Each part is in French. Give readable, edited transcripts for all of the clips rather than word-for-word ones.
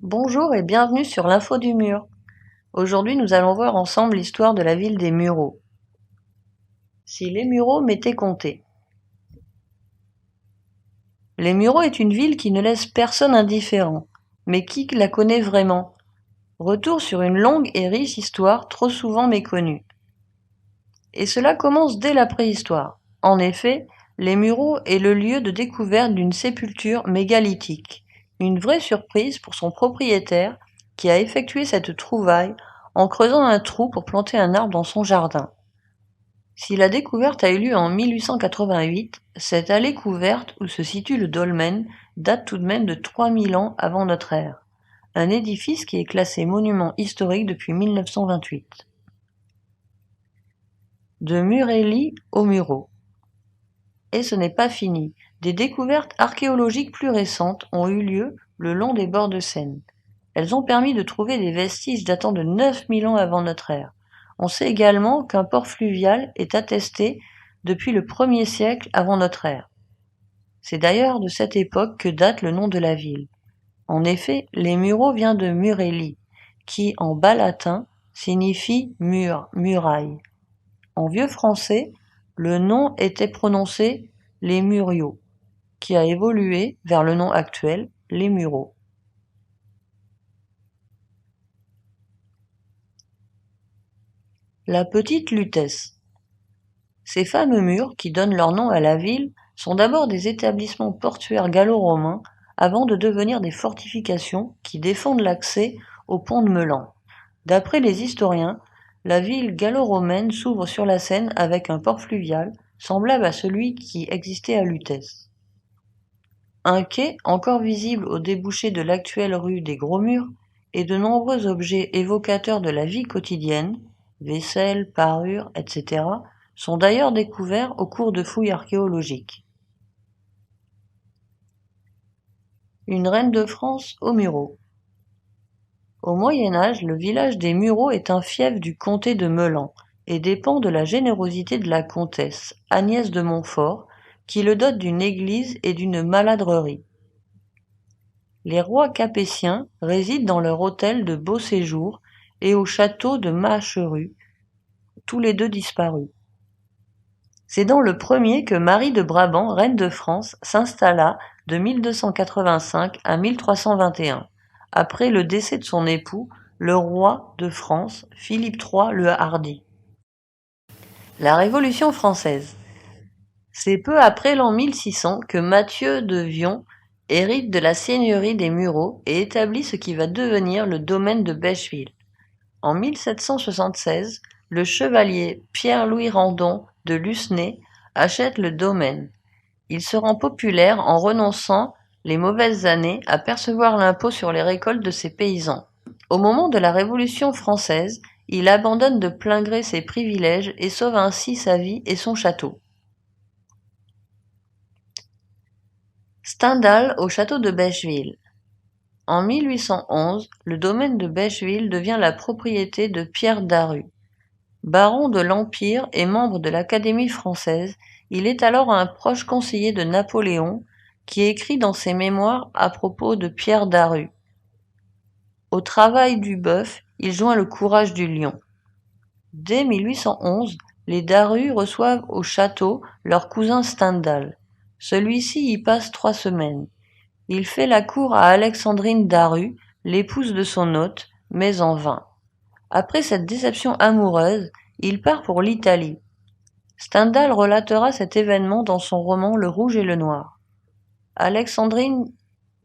Bonjour et bienvenue sur l'Info du Mur. Aujourd'hui, nous allons voir ensemble l'histoire de la ville des Mureaux. Si les Mureaux m'étaient comptés. Les Mureaux est une ville qui ne laisse personne indifférent. Mais qui la connaît vraiment? Retour sur une longue et riche histoire trop souvent méconnue. Et cela commence dès la préhistoire. En effet, les Mureaux est le lieu de découverte d'une sépulture mégalithique. Une vraie surprise pour son propriétaire qui a effectué cette trouvaille en creusant un trou pour planter un arbre dans son jardin. Si la découverte a eu lieu en 1888, cette allée couverte où se situe le dolmen date tout de même de 3000 ans avant notre ère. Un édifice qui est classé monument historique depuis 1928. De Murélie aux Mureaux. Et ce n'est pas fini. Des découvertes archéologiques plus récentes ont eu lieu le long des bords de Seine. Elles ont permis de trouver des vestiges datant de 9000 ans avant notre ère. On sait également qu'un port fluvial est attesté depuis le 1er siècle avant notre ère. C'est d'ailleurs de cette époque que date le nom de la ville. En effet, les Mureaux vient de Murélie, qui en bas latin signifie mur, muraille. En vieux français, le nom était prononcé les Muriaux, qui a évolué vers le nom actuel, les Mureaux. La petite Lutèce. Ces fameux murs, qui donnent leur nom à la ville, sont d'abord des établissements portuaires gallo-romains avant de devenir des fortifications qui défendent l'accès au pont de Meulan. D'après les historiens, la ville gallo-romaine s'ouvre sur la Seine avec un port fluvial semblable à celui qui existait à Lutèce. Un quai, encore visible au débouché de l'actuelle rue des Gros Murs, et de nombreux objets évocateurs de la vie quotidienne, vaisselle, parures, etc., sont d'ailleurs découverts au cours de fouilles archéologiques. Une reine de France aux Mureaux. Au Moyen Âge, le village des Mureaux est un fief du comté de Meulan et dépend de la générosité de la comtesse, Agnès de Montfort, qui le dote d'une église et d'une maladrerie. Les rois capétiens résident dans leur hôtel de Beauséjour et au château de Macheru, tous les deux disparus. C'est dans le premier que Marie de Brabant, reine de France, s'installa de 1285 à 1321, après le décès de son époux, le roi de France, Philippe III le Hardi. La Révolution française. C'est peu après l'an 1600 que Mathieu de Vion hérite de la seigneurie des Mureaux et établit ce qui va devenir le domaine de Bêcheville. En 1776, le chevalier Pierre-Louis Randon de Lucenay achète le domaine. Il se rend populaire en renonçant, les mauvaises années, à percevoir l'impôt sur les récoltes de ses paysans. Au moment de la Révolution française, il abandonne de plein gré ses privilèges et sauve ainsi sa vie et son château. Stendhal au château de Bêcheville. En 1811, le domaine de Bêcheville devient la propriété de Pierre Daru. Baron de l'Empire et membre de l'Académie française, il est alors un proche conseiller de Napoléon qui écrit dans ses mémoires à propos de Pierre Daru. Au travail du bœuf, il joint le courage du lion. Dès 1811, les Daru reçoivent au château leur cousin Stendhal. Celui-ci y passe 3 semaines. Il fait la cour à Alexandrine Daru, l'épouse de son hôte, mais en vain. Après cette déception amoureuse, il part pour l'Italie. Stendhal relatera cet événement dans son roman Le Rouge et le Noir. Alexandrine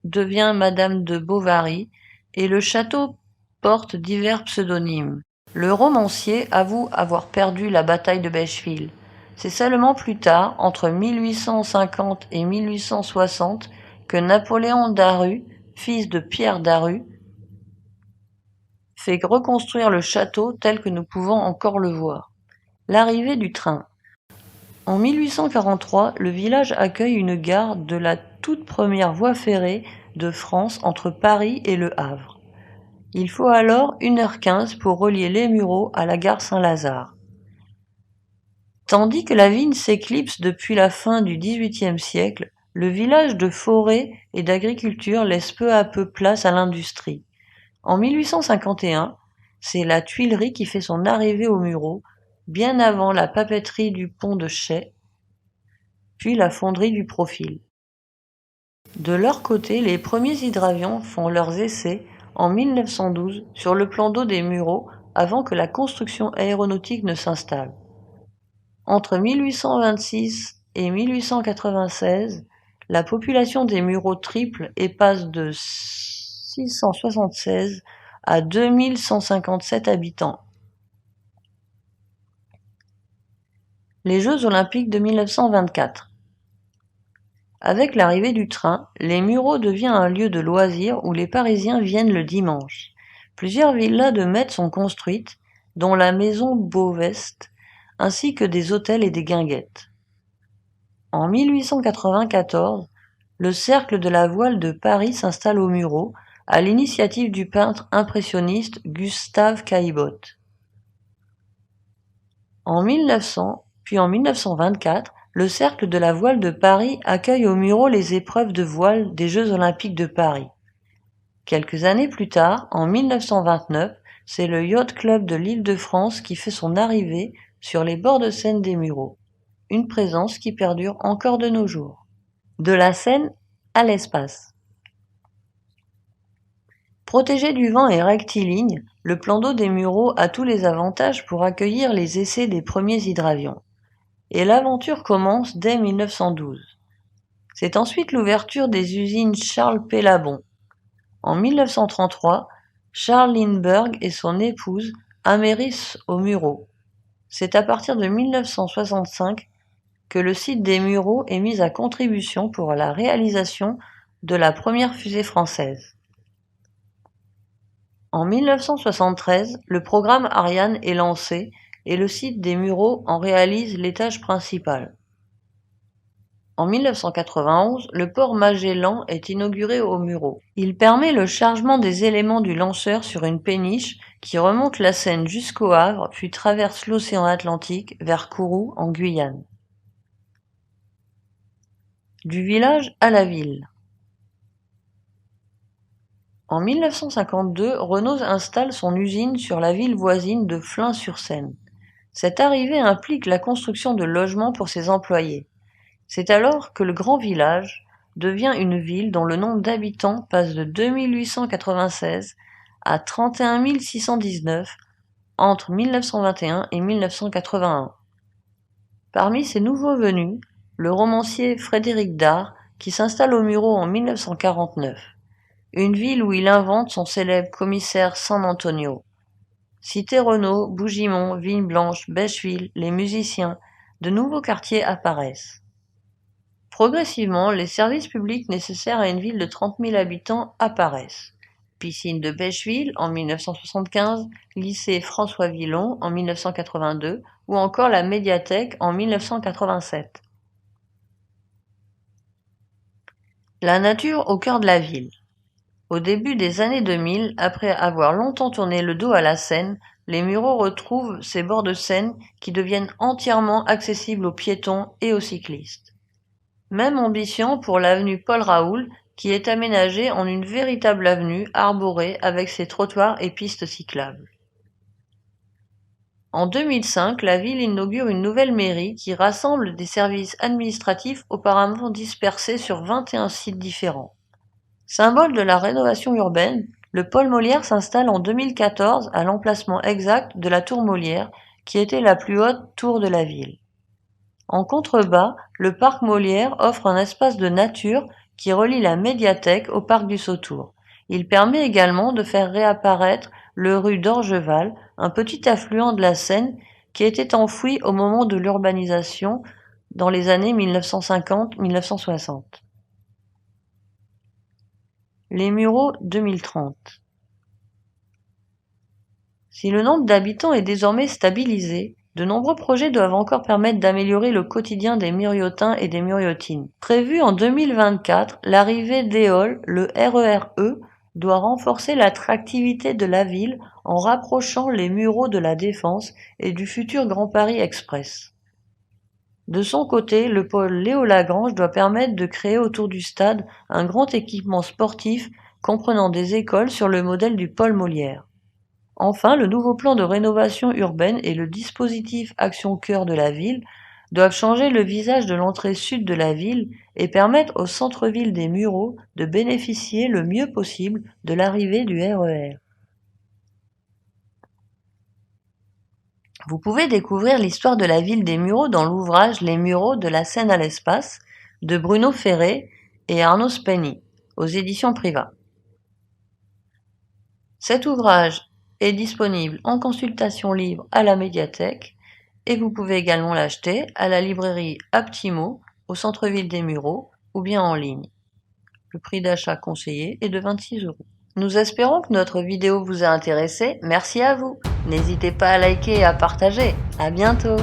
devient Madame de Bovary et le château porte divers pseudonymes. Le romancier avoue avoir perdu la bataille de Bêcheville. C'est seulement plus tard, entre 1850 et 1860, que Napoléon Daru, fils de Pierre Daru, fait reconstruire le château tel que nous pouvons encore le voir. L'arrivée du train. En 1843, le village accueille une gare de la toute première voie ferrée de France entre Paris et Le Havre. Il faut alors 1h15 pour relier les Mureaux à la gare Saint-Lazare. Tandis que la vigne s'éclipse depuis la fin du XVIIIe siècle, le village de forêt et d'agriculture laisse peu à peu place à l'industrie. En 1851, c'est la Tuilerie qui fait son arrivée aux Mureaux, bien avant la papeterie du pont de Chaix, puis la fonderie du Profil. De leur côté, les premiers hydravions font leurs essais en 1912 sur le plan d'eau des Mureaux avant que la construction aéronautique ne s'installe. Entre 1826 et 1896, la population des Mureaux triple et passe de 676 à 2157 habitants. Les Jeux olympiques de 1924. Avec l'arrivée du train, les Mureaux devient un lieu de loisirs où les Parisiens viennent le dimanche. Plusieurs villas de maîtres sont construites, dont la maison Beauveste, ainsi que des hôtels et des guinguettes. En 1894, le Cercle de la voile de Paris s'installe aux Mureaux, à l'initiative du peintre impressionniste Gustave Caillebotte. En 1900, puis en 1924, le Cercle de la voile de Paris accueille aux Mureaux les épreuves de voile des Jeux olympiques de Paris. Quelques années plus tard, en 1929, c'est le Yacht Club de l'Île-de-France qui fait son arrivée sur les bords de Seine des Mureaux, une présence qui perdure encore de nos jours. De la Seine à l'espace. Protégé du vent et rectiligne, le plan d'eau des Mureaux a tous les avantages pour accueillir les essais des premiers hydravions. Et l'aventure commence dès 1912. C'est ensuite l'ouverture des usines Charles Pellabon. En 1933, Charles Lindbergh et son épouse amérissent aux Mureaux. C'est à partir de 1965 que le site des Mureaux est mis à contribution pour la réalisation de la première fusée française. En 1973, le programme Ariane est lancé et le site des Mureaux en réalise l'étage principal. En 1991, le port Magellan est inauguré aux Mureaux. Il permet le chargement des éléments du lanceur sur une péniche qui remonte la Seine jusqu'au Havre puis traverse l'océan Atlantique vers Kourou en Guyane. Du village à la ville. En 1952, Renault installe son usine sur la ville voisine de Flins-sur-Seine. Cette arrivée implique la construction de logements pour ses employés. C'est alors que le grand village devient une ville dont le nombre d'habitants passe de 2896 à 31 619 entre 1921 et 1981. Parmi ces nouveaux venus, le romancier Frédéric Dard qui s'installe aux Mureaux en 1949, une ville où il invente son célèbre commissaire San Antonio. Cité Renault, Bougiemont, Vigne-Blanche, Bècheville, les musiciens, de nouveaux quartiers apparaissent. Progressivement, les services publics nécessaires à une ville de 30 000 habitants apparaissent. Piscine de Bècheville en 1975, lycée François Villon en 1982 ou encore la médiathèque en 1987. La nature au cœur de la ville. Au début des années 2000, après avoir longtemps tourné le dos à la Seine, les Mureaux retrouvent ces bords de Seine qui deviennent entièrement accessibles aux piétons et aux cyclistes. Même ambition pour l'avenue Paul-Raoult, qui est aménagée en une véritable avenue arborée avec ses trottoirs et pistes cyclables. En 2005, la ville inaugure une nouvelle mairie qui rassemble des services administratifs auparavant dispersés sur 21 sites différents. Symbole de la rénovation urbaine, le pôle Molière s'installe en 2014 à l'emplacement exact de la tour Molière, qui était la plus haute tour de la ville. En contrebas, le parc Molière offre un espace de nature qui relie la médiathèque au parc du Sautour. Il permet également de faire réapparaître le rue d'Orgeval, un petit affluent de la Seine qui était enfoui au moment de l'urbanisation dans les années 1950-1960. Les Mureaux 2030. Si le nombre d'habitants est désormais stabilisé, de nombreux projets doivent encore permettre d'améliorer le quotidien des Muriotins et des Muriotines. Prévu en 2024, l'arrivée d'Éole, le RER-E, doit renforcer l'attractivité de la ville en rapprochant les Mureaux de la Défense et du futur Grand Paris Express. De son côté, le pôle Léo Lagrange doit permettre de créer autour du stade un grand équipement sportif comprenant des écoles sur le modèle du Pôle Molière. Enfin, le nouveau plan de rénovation urbaine et le dispositif Action Cœur de la ville doivent changer le visage de l'entrée sud de la ville et permettre au centre-ville des Mureaux de bénéficier le mieux possible de l'arrivée du RER. Vous pouvez découvrir l'histoire de la ville des Mureaux dans l'ouvrage Les Mureaux de la Seine à l'espace de Bruno Ferré et Arnaud Spenny aux éditions Privat. Cet ouvrage est disponible en consultation libre à la médiathèque et vous pouvez également l'acheter à la librairie Aptimo au centre-ville des Mureaux ou bien en ligne. Le prix d'achat conseillé est de 26 €. Nous espérons que notre vidéo vous a intéressé. Merci à vous. N'hésitez pas à liker et à partager. À bientôt.